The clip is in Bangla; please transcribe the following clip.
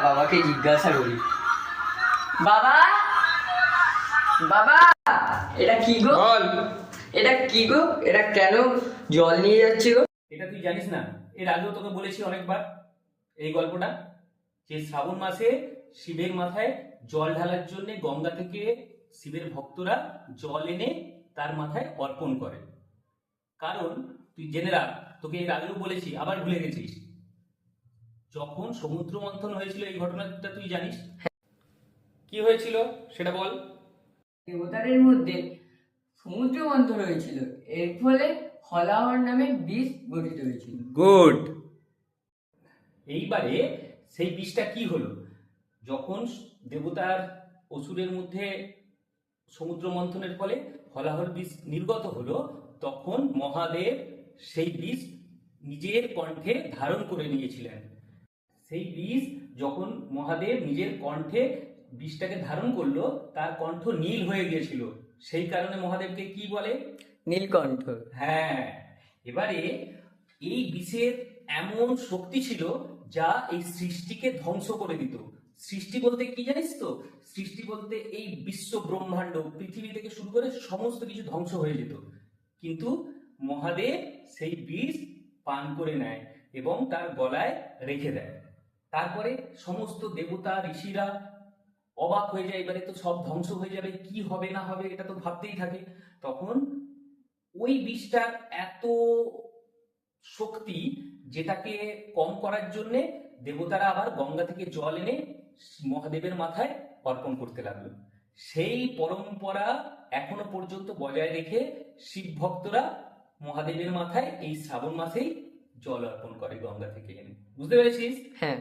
বাবাকে জিজ্ঞাসা করি। বাবা, বাবা, এটা কি গো? বল। এটা কি গো? এটা কেন জল নিয়ে যাচ্ছে গো? এটা তুই জানিস না? এর আগেও তোকে বলেছি অনেকবার এই গল্পটা, যে শ্রাবণ মাসে শিবের মাথায় জল ঢালার জন্য গঙ্গা থেকে শিবের ভক্তরা জল এনে তার মাথায় অর্পণ করে। কারণ তুই জেনে রাখ, তোকে এর আগেও বলেছি, আবার ভুলে গেছিস। যখন সমুদ্র মন্থন হয়েছিল, এই ঘটনাটা তুই জানিস। কি হয়েছিল সেটা বল। দেবতাদের মধ্যে সমুদ্র মন্থন হয়েছিল, এর ফলে হলাহর নামে বিষ গঠিত হয়েছিল। গুড। এইবারে সেই বিষটা কি হলো? যখন দেবতার অসুরের মধ্যে সমুদ্র মন্থনের ফলে হলাহর বিষ নির্গত হলো, তখন মহাদেব সেই বিষ নিজের কণ্ঠে ধারণ করে নিয়েছিলেন। সেই বিষ যখন মহাদেব নিজের কণ্ঠে বিষটাকে ধারণ করলো, তার কণ্ঠ নীল হয়ে গিয়েছিল। সেই কারণে মহাদেবকে কি বলে? নীলকণ্ঠ। হ্যাঁ। এবারে এই বিষের এমন শক্তি ছিল যা এই সৃষ্টিকে ধ্বংস করে দিত। সৃষ্টি বলতে কি জানিস তো? সৃষ্টি বলতে এই বিশ্ব ব্রহ্মাণ্ড, পৃথিবী থেকে শুরু করে সমস্ত কিছু ধ্বংস হয়ে যেত। কিন্তু মহাদেব সেই বিষ পান করে নেয় এবং তার গলায় রেখে দেয়। তারপরে সমস্ত দেবতা ঋষিরা অবাক হয়ে যায়, এবারে তো সব ধ্বংস হয়ে যাবে, কি হবে না হবে এটা তো ভাবতেই থাকে। তখন ওই বিষটার এত শক্তি, যেটাকে কম করার জন্য দেবতারা আবার গঙ্গা থেকে জল এনে মহাদেবের মাথায় অর্পণ করতে লাগলো। সেই পরম্পরা এখনো পর্যন্ত বজায় রেখে শিব ভক্তরা মহাদেবের মাথায় এই শ্রাবণ মাসেই জল অর্পণ করে গঙ্গা থেকে এনে। বুঝতে পেরেছিস? হ্যাঁ।